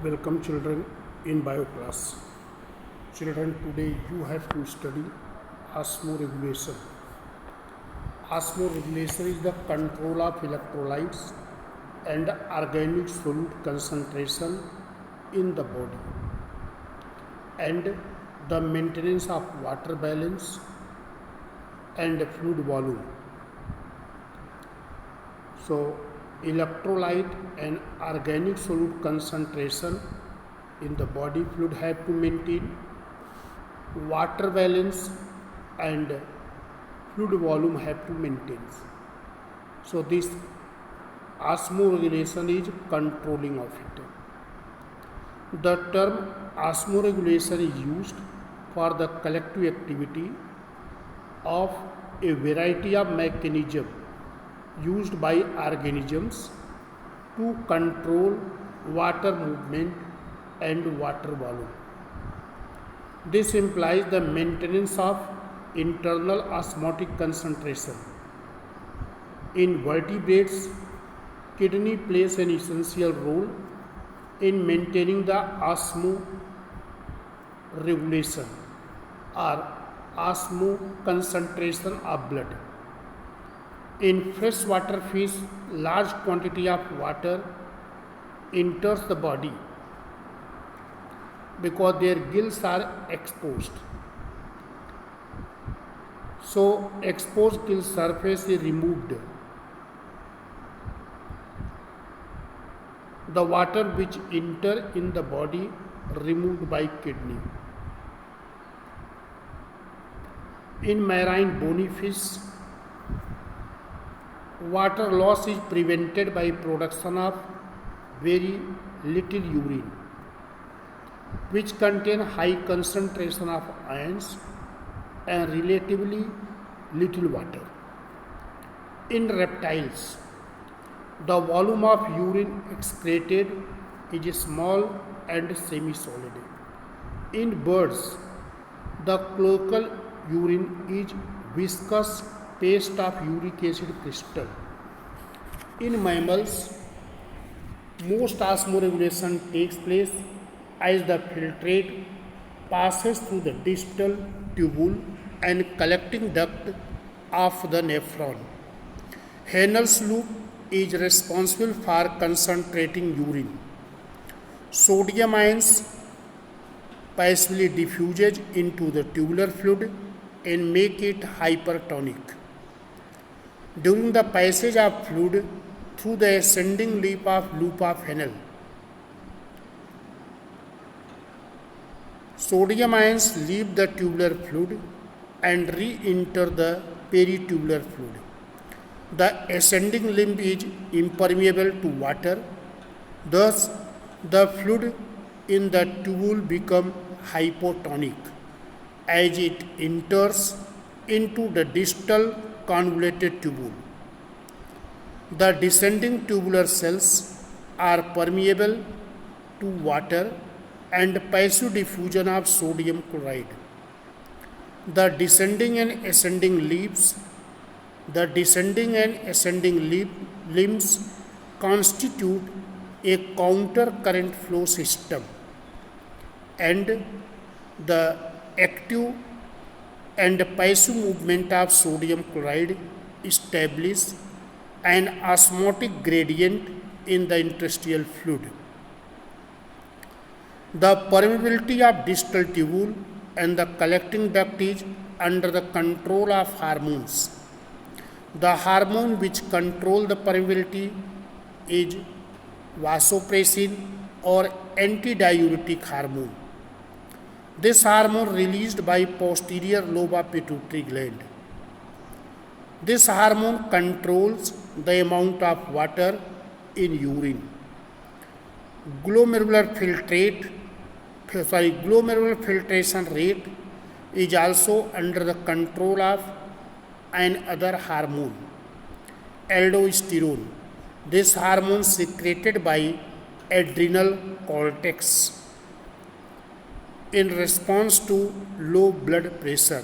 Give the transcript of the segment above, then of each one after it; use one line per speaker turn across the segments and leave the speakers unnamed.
Welcome children in bio class. Children, today you have to study osmoregulation. Osmoregulation is the control of electrolytes and organic solute concentration in the body and the maintenance of water balance and fluid volume. So, electrolyte and organic solute concentration in the body fluid have to maintain water balance and fluid volume have to maintain. So this osmoregulation is controlling of it. The term osmoregulation is used for the collective activity of a variety of mechanisms used by organisms to control water movement and water volume. This implies the maintenance of internal osmotic concentration. In vertebrates, kidney plays an essential role in maintaining the osmoregulation or osmo concentration of blood. In freshwater fish, large quantity of water enters the body because their gills are exposed. So, exposed gill surface is removed. The water which enter in the body removed by kidney. In marine bony fish, water loss is prevented by production of very little urine, which contain high concentration of ions and relatively little water. In reptiles, the volume of urine excreted is small and semi-solid. In birds, the cloacal urine is viscous paste of uric acid crystal. In mammals, most osmoregulation takes place as the filtrate passes through the distal tubule and collecting duct of the nephron. Henle's loop is responsible for concentrating urine. Sodium ions passively diffuses into the tubular fluid and make it hypertonic. During the passage of fluid through the ascending loop of Henle, sodium ions leave the tubular fluid and re-enter the peritubular fluid. The ascending limb is impermeable to water, thus the fluid in the tubule becomes hypotonic as it enters into the distal convoluted tubule. The descending tubular cells are permeable to water and passive diffusion of sodium chloride. The descending and ascending limbs constitute a counter current flow system, and the active and passive movement of sodium chloride establish an osmotic gradient in the interstitial fluid. The permeability of distal tubule and the collecting duct is under the control of hormones. The hormone which control the permeability is vasopressin or antidiuretic hormone. This hormone released by posterior lobe of pituitary gland. This hormone controls the amount of water in urine. Glomerular filtration rate is also under the control of another hormone, aldosterone. This hormone secreted by adrenal cortex in response to low blood pressure.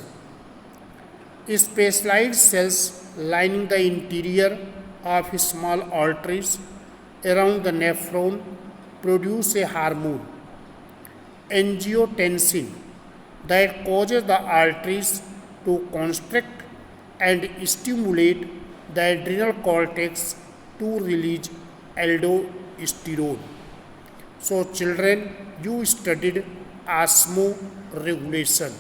Specialized cells lining the interior of small arteries around the nephron produce a hormone, angiotensin, that causes the arteries to constrict and stimulate the adrenal cortex to release aldosterone. So, children, you studied osmoregulation.